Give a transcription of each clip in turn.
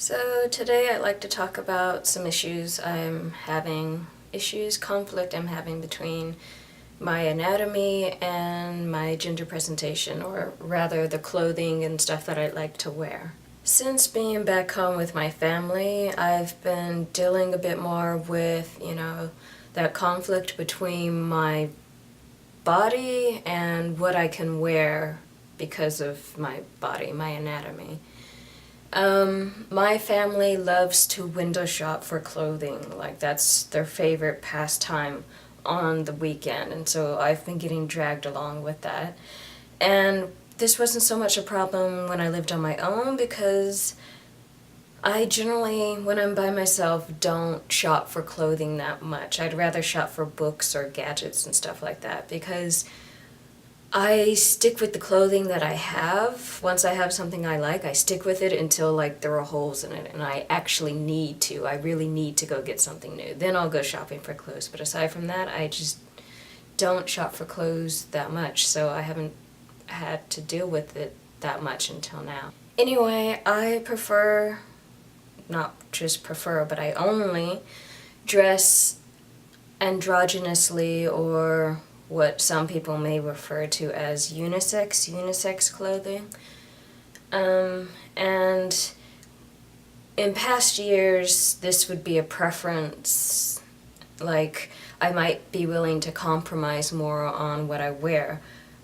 So today I'd like to talk about some conflict I'm having between my anatomy and my gender presentation, or rather the clothing and stuff that I like to wear. Since being back home with my family, I've been dealing a bit more with, that conflict between my body and what I can wear because of my body, my anatomy. My family loves to window shop for clothing. Like, that's their favorite pastime on the weekend, and so I've been getting dragged along with that. And this wasn't so much a problem when I lived on my own, because I generally, when I'm by myself, don't shop for clothing that much. I'd rather shop for books or gadgets and stuff like that, because I stick with the clothing that I have. Once I have something I like, I stick with it until, there are holes in it and I actually I really need to go get something new. Then I'll go shopping for clothes. But aside from that, I just don't shop for clothes that much, so I haven't had to deal with it that much until now. Anyway, I prefer, not just prefer, but I only dress androgynously, or what some people may refer to as unisex clothing. And in past years, this would be a preference. Like, I might be willing to compromise more on what I wear.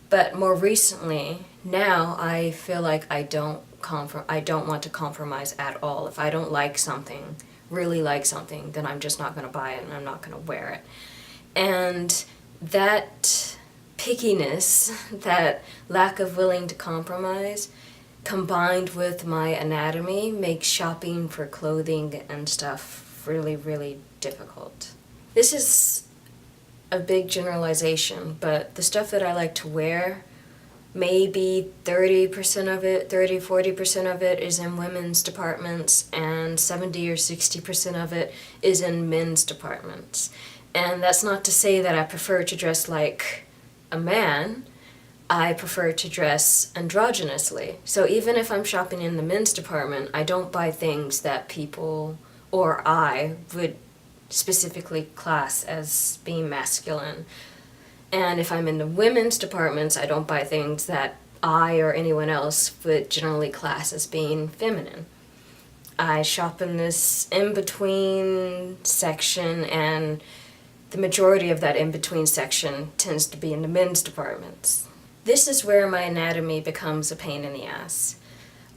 But more recently, now I feel like I don't want to compromise at all. If I don't like something, really like something, then I'm just not going to buy it and I'm not going to wear it. And that pickiness, that lack of willing to compromise, combined with my anatomy, makes shopping for clothing and stuff really, really difficult. This is a big generalization, but the stuff that I like to wear, maybe 30% of it, 40% of it is in women's departments, and 70 or 60% of it is in men's departments. And that's not to say that I prefer to dress like a man. I prefer to dress androgynously. So even if I'm shopping in the men's department, I don't buy things that people or I would specifically class as being masculine. And if I'm in the women's departments, I don't buy things that I or anyone else would generally class as being feminine. I shop in this in-between section, and the majority of that in-between section tends to be in the men's departments. This is where my anatomy becomes a pain in the ass.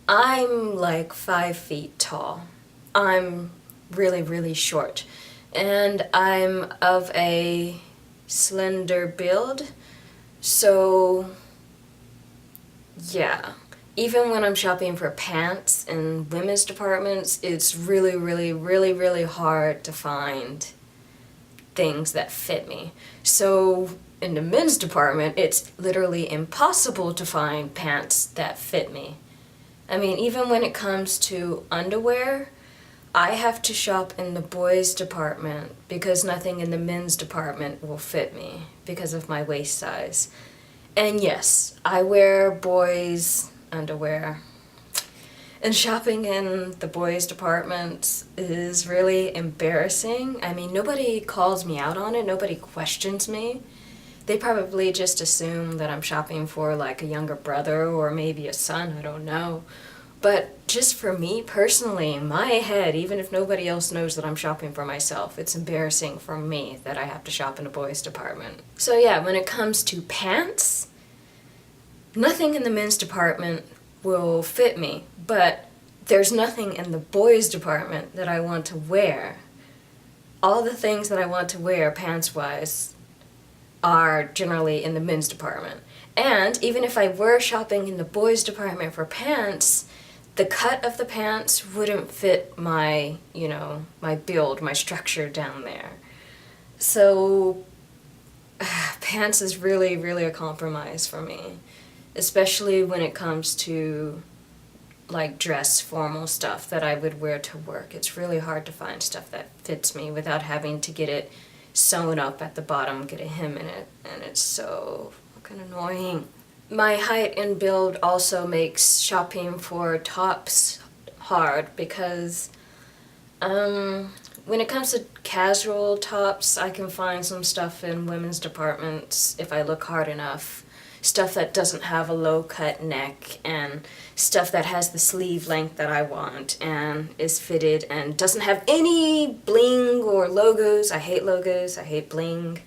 I'm like 5 feet tall. I'm really, really short. And I'm of a slender build. So, yeah. Even when I'm shopping for pants in women's departments, it's really, really, really, really hard to find things that fit me. So in the men's department, it's literally impossible to find pants that fit me. I mean, even when it comes to underwear, I have to shop in the boys' department because nothing in the men's department will fit me because of my waist size. And yes, I wear boys' underwear. And shopping in the boys' department is really embarrassing. I mean, nobody calls me out on it, nobody questions me. They probably just assume that I'm shopping for like a younger brother or maybe a son, I don't know. But just for me personally, in my head, even if nobody else knows that I'm shopping for myself, it's embarrassing for me that I have to shop in the boys' department. So yeah, when it comes to pants, nothing in the men's department will fit me, but there's nothing in the boys' department that I want to wear. All the things that I want to wear, pants-wise, are generally in the men's department. And even if I were shopping in the boys' department for pants, the cut of the pants wouldn't fit my, my build, my structure down there. So, pants is really, really a compromise for me. Especially when it comes to dress formal stuff that I would wear to work. It's really hard to find stuff that fits me without having to get it sewn up at the bottom, get a hem in it, and it's so fucking annoying. My height and build also makes shopping for tops hard because when it comes to casual tops, I can find some stuff in women's departments if I look hard enough. Stuff that doesn't have a low-cut neck and stuff that has the sleeve length that I want and is fitted and doesn't have any bling or logos. I hate logos. I hate bling.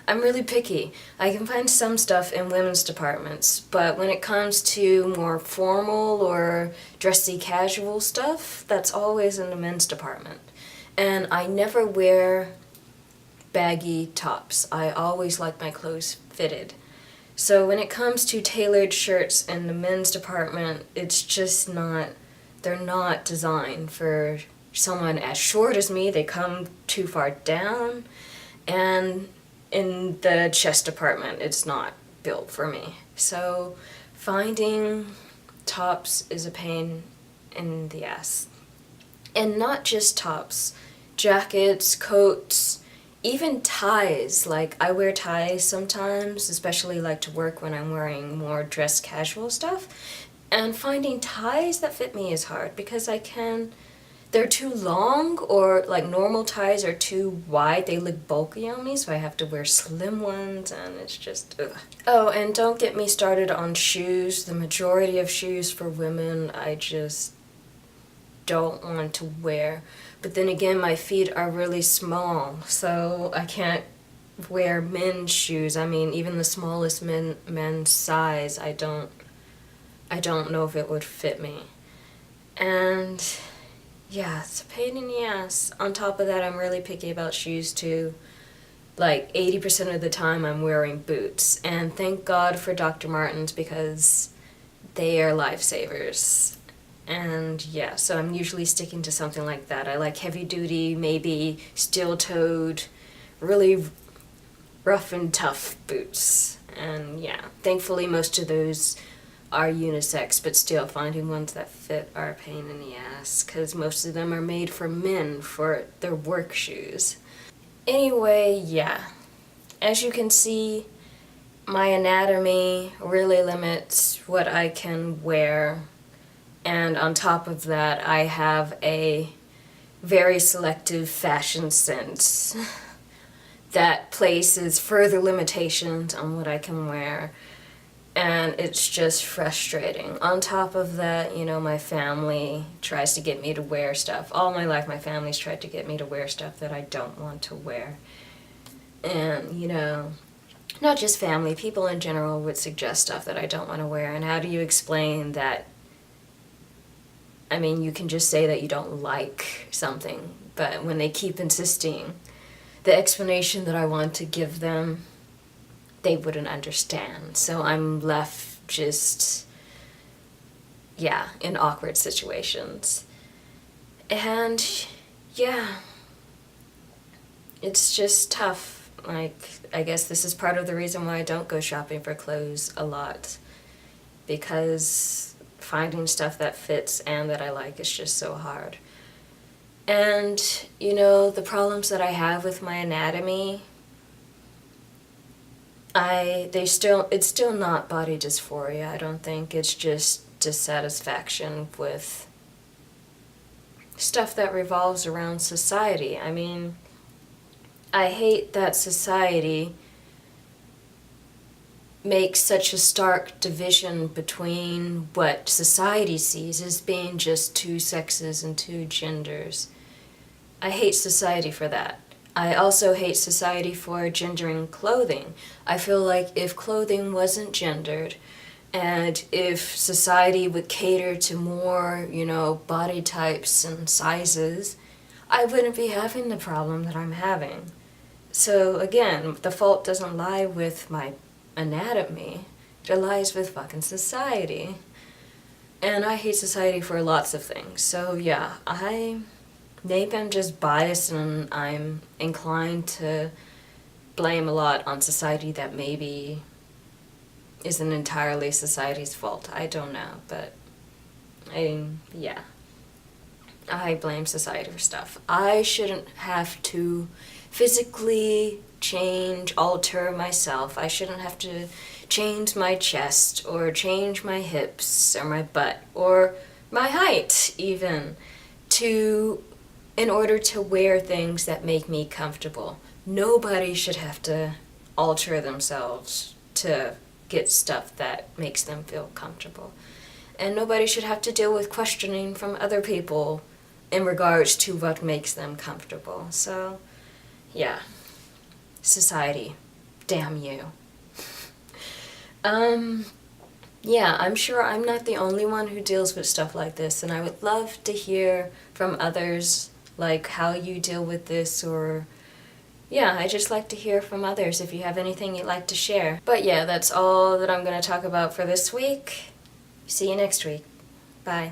I'm really picky. I can find some stuff in women's departments, but when it comes to more formal or dressy casual stuff, that's always in the men's department. And I never wear baggy tops. I always like my clothes fitted. So when it comes to tailored shirts in the men's department, it's just not, they're not designed for someone as short as me. They come too far down. And in the chest department, it's not built for me. So finding tops is a pain in the ass. And not just tops, jackets, coats, even ties. Like, I wear ties sometimes, especially like to work when I'm wearing more dress casual stuff. And finding ties that fit me is hard because they're too long, or like normal ties are too wide. They look bulky on me, so I have to wear slim ones, and it's just, ugh. Oh, and don't get me started on shoes. The majority of shoes for women I just don't want to wear. But then again, my feet are really small, so I can't wear men's shoes. I mean, even the smallest men's size, I don't know if it would fit me. And yeah, it's a pain in the ass. On top of that, I'm really picky about shoes too. Like 80% of the time I'm wearing boots. And thank God for Dr. Martens because they are lifesavers. And yeah, so I'm usually sticking to something like that. I like heavy duty, maybe steel-toed, really rough and tough boots. And yeah, thankfully most of those are unisex, but still finding ones that fit are a pain in the ass because most of them are made for men for their work shoes. Anyway, yeah, as you can see, my anatomy really limits what I can wear. And on top of that, I have a very selective fashion sense that places further limitations on what I can wear. And it's just frustrating. On top of that, you know, my family tries to get me to wear stuff. All my life, my family's tried to get me to wear stuff that I don't want to wear. And, you know, not just family, people in general would suggest stuff that I don't want to wear. And how do you explain that? I mean, you can just say that you don't like something, but when they keep insisting, the explanation that I want to give them, they wouldn't understand. So I'm left just, yeah, in awkward situations. And yeah, it's just tough. Like, I guess this is part of the reason why I don't go shopping for clothes a lot, because finding stuff that fits and that I like is just so hard. And, you know, the problems that I have with my anatomy, it's still not body dysphoria, I don't think. It's just dissatisfaction with stuff that revolves around society. I mean, I hate that society makes such a stark division between what society sees as being just two sexes and two genders. I hate society for that. I also hate society for gendering clothing. I feel like if clothing wasn't gendered, and if society would cater to more, you know, body types and sizes, I wouldn't be having the problem that I'm having. So again, the fault doesn't lie with my anatomy, it lies with fucking society. And I hate society for lots of things. So yeah, maybe I'm just biased and I'm inclined to blame a lot on society that maybe isn't entirely society's fault. I don't know, but yeah. I blame society for stuff. I shouldn't have to physically alter myself. I shouldn't have to change my chest or change my hips or my butt or my height even, in order to wear things that make me comfortable. Nobody should have to alter themselves to get stuff that makes them feel comfortable. And nobody should have to deal with questioning from other people in regards to what makes them comfortable. So, yeah. Society. Damn you. Yeah, I'm sure I'm not the only one who deals with stuff like this, and I would love to hear from others, like how you deal with this, or yeah, I just like to hear from others if you have anything you'd like to share. But yeah, that's all that I'm going to talk about for this week. See you next week. Bye.